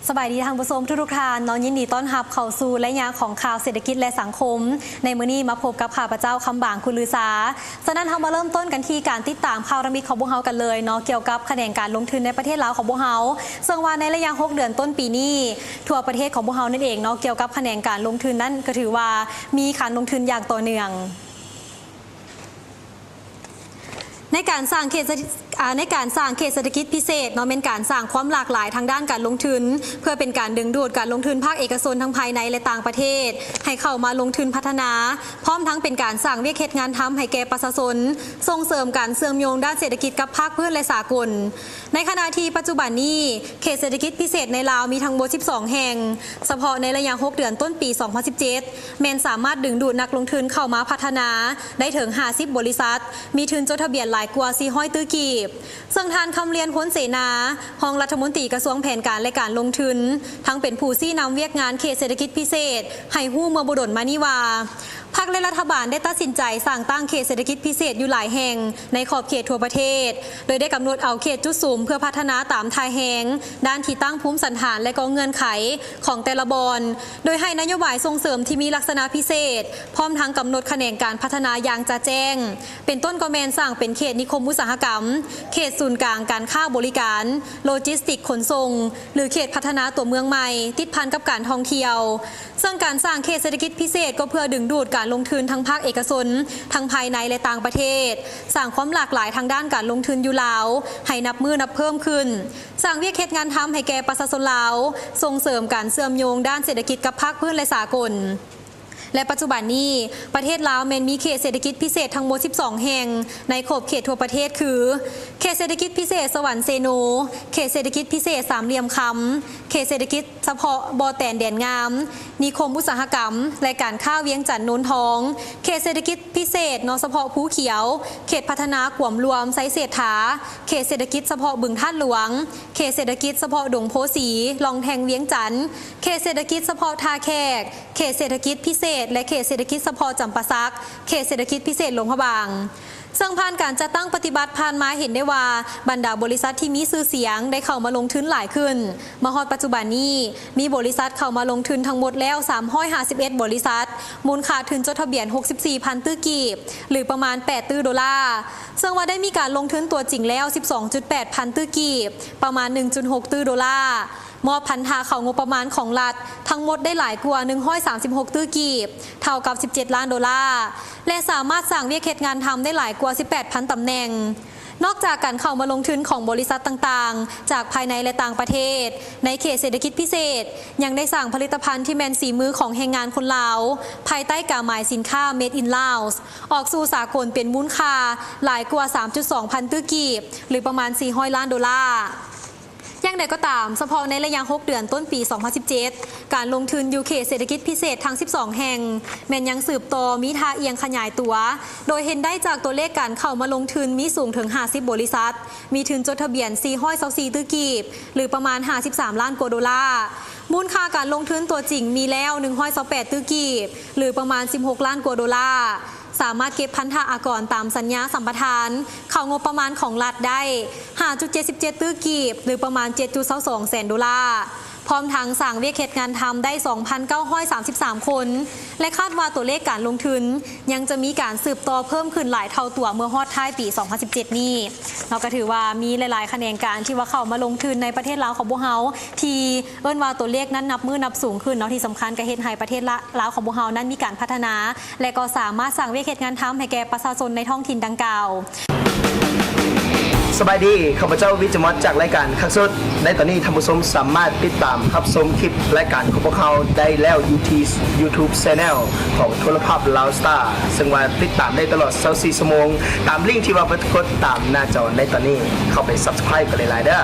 สบายดีทางผู้ชมทุกท่านน้องยินดีต้อนรับเข้าสู่และยาของข่าวเศรษฐกิจและสังคมในมื้อนี้มาพบกับข้าพเจ้าคำบางคุณลือสาฉะนั้นเรามาเริ่มต้นกันที่การติดตามข่าวระมิดของพวกเรากันเลยเนาะเกี่ยวกับคะแนนการลงทุนในประเทศลาวของพวกเราซึ่งว่าในระยะ6เดือนต้นปีนี้ทั่วประเทศของพวกเรานั่นเองเนาะเกี่ยวกับคะแนนการลงทุนนั้นก็ถือว่ามีการลงทุนอย่างต่อเนื่องในการสร้างเขตเศรษฐกิจพิเศษเนาะเป็นการสร้างความหลากหลายทางด้านการลงทุนเพื่อเป็นการดึงดูดการลงทุนภาคเอกชนทั้งภายในและต่างประเทศให้เข้ามาลงทุนพัฒนาพร้อมทั้งเป็นการสร้างเวียกเฮ็ดงานทำให้แก่ประชาชนส่งเสริมการเชื่อมโยงด้านเศรษฐกิจกับภาคพื้นและสากลในขณะที่ปัจจุบันนี้เขตเศรษฐกิจพิเศษในลาวมีทั้งหมด12แห่งเฉพาะในระยะ6เดือนต้นปี2017แม้นสามารถดึงดูดนักลงทุนเข้ามาพัฒนาได้ถึง50บริษัทมีทุนจดทะเบียนหลายกว่า400ตื้อกีบซึ่งทานคำเรียนพ้นเสนารองรัฐมนตรีกระทรวงแผนการและการลงทุนทั้งเป็นผู้ชี้นำเวียกงานเขตเศรษฐกิจพิเศษให้ฮู้เมื่อบุดลมานิวาพรรคและรัฐบาลได้ตัดสินใจสร้างตั้งเขตเศรษฐกิจพิเศษอยู่หลายแห่งในขอบเขตทั่วประเทศโดยได้กำหนดเอาเขตจุดสูงเพื่อพัฒนาตามทายแห่งด้านที่ตั้งภูมิสันฐานและก็เงื่อนไขของแต่ละบอนโดยให้นโยบายส่งเสริมที่มีลักษณะพิเศษพร้อมทั้งกำหนดคะแนนการพัฒนาอย่างจะแจ้งเป็นต้นก็แมนสร้างเป็นเขตนิคมอุตสาหกรรมเขตศูนย์กลางการค้าบริการโลจิสติกขนส่งหรือเขตพัฒนาตัวเมืองใหม่ติดพันกับการท่องเที่ยวซึ่งการสร้างเขตเศรษฐกิจพิเศษก็เพื่อดึงดูดการลงทุนทั้งภาคเอกชนทั้งภายในและต่างประเทศสร้างความหลากหลายทางด้านการลงทุนอยู่ลาวให้นับมือนับเพิ่มขึ้นสร้างเวียกเฮ็ดงานทำให้แก่ประชาชนลาวส่งเสริมการเชื่อมโยงด้านเศรษฐกิจกับภาคพื้นและสากลและปัจจุบันนี้ประเทศลาวแม้นมีเขตเศรษฐกิจพิเศษทั้งหมด12แห่งในขอบเขตทั่วประเทศคือเขตเศรษฐกิจพิเศษสวรรค์เซโนเขตเศรษฐกิจพิเศษสามเหลี่ยมคำเขตเศรษฐกิจเฉพาะบ่อแตนแดนงามนิคมอุตสาหกรรมและการค้าเวียงจันทน์โนนทองเขตเศรษฐกิจพิเศษนเฉพาะภูเขียวเขตพัฒนากวมรวมไซเศรษฐาเขตเศรษฐกิจเฉพาะบึงท่านหลวงเขตเศรษฐกิจเฉพาะดงโพสีลองแทงเวียงจันทน์เขตเศรษฐกิจเฉพาะท่าแขกเขตเศรษฐกิจพิเศษและเขตเศรษฐกิจเฉพาะจำปาสักเขตเศรษฐกิจพิเศษหลวงพระบางซึ่งผ่านการจัดตั้งปฏิบัติผ่านมาเห็นได้ว่าบรรดาบริษัทที่มีชื่อเสียงได้เข้ามาลงทุนหลายขึ้นมาฮอดปัจจุบันนี้มีบริษัทเข้ามาลงทุนทั้งหมดแล้ว351บริษัทมูลค่าทุนจดทะเบียน 64,000 ตื้อกีบหรือประมาณ8ตื้อดอลลาร์ซึ่งว่าได้มีการลงทุนตัวจริงแล้ว 12.8 พันตื้อกีบประมาณ 1.6 ตื้อดอลลาร์มอบพันธาเข้างบประมาณของรัฐทั้งหมดได้หลายกว่า136ตื้อกีบเท่ากับ17ล้านดอลลาร์และสามารถสร้างเวียกเฮ็ดงานทำได้หลายกว่า 18,000 ตำแหน่งนอกจากการเข้ามาลงทุนของบริษัทต่างๆจากภายในและต่างประเทศในเขตเศรษฐกิจพิเศษยังได้สร้างผลิตภัณฑ์ที่แมนสีมือของแรงงานคนลาวภายใต้กาหมายสินค้า Made in Laos ออกสู่สากลเป็นมูลค่าหลายกว่า 3.2 พันตื้อกีบหรือประมาณ400ล้านดอลลาร์อย่างใดก็ตามเฉพาะในระยะ6เดือนต้นปี2017การลงทุนยูเคเศรษฐกิจพิเศษทั้ง12แห่งแม้นยังสืบต่อมีท่าเอียงขยายตัวโดยเห็นได้จากตัวเลขการเข้ามาลงทุนมีสูงถึง50บริษัทมีทุนจดทะเบียน424ตื้อกีบหรือประมาณ53ล้านกว่าดอลลาร์มูลค่าการลงทุนตัวจริงมีแล้ว128ตื้อกีบหรือประมาณ16ล้านกว่าดอลลาร์สามารถเก็บพันธะอากรตามสัญญาสัมปทานเข้างบประมาณของรัฐได้ 5.77 ตื้อกีบหรือประมาณ 7.22 แสนดอลลาร์พร้อมทั้งสั่งเวียกเฮ็ดงานทำได้ 2,933 คนและคาดว่าตัวเลขการลงทุนยังจะมีการสืบต่อเพิ่มขึ้นหลายเท่าตัวเมื่อฮอดท้ายปี2017นี้เราก็ถือว่ามีหลายๆคะแนนการที่ว่าเข้ามาลงทุนในประเทศลาวของพวกเฮาที่เอิ้นว่าตัวเลขนั้นนับมือนับสูงขึ้นเนาะที่สำคัญก็เฮ็ดให้ประเทศลาวของพวกเฮานั้นมีการพัฒนาและก็สามารถสร้างเวียกเฮ็ดงานทำให้แก่ประชาชนในท้องถิ่นดังกล่าวสบายดีข้าพเจ้าวิจมอดจากรายการคักสุดในตอนนี้ท่านผู้ชมสามารถติดตามรับชมคลิปรายการของพวกเขาได้แล้วอยู่ที่ YouTube Channel ของโทรภาพลาวสตาร์ซึ่งว่าติดตามได้ตลอด24ชั่วโมงตามลิงก์ที่ว่าปรากฏตามหน้าจอในตอนนี้เข้าไป Subscribe กันหลายๆเด้อ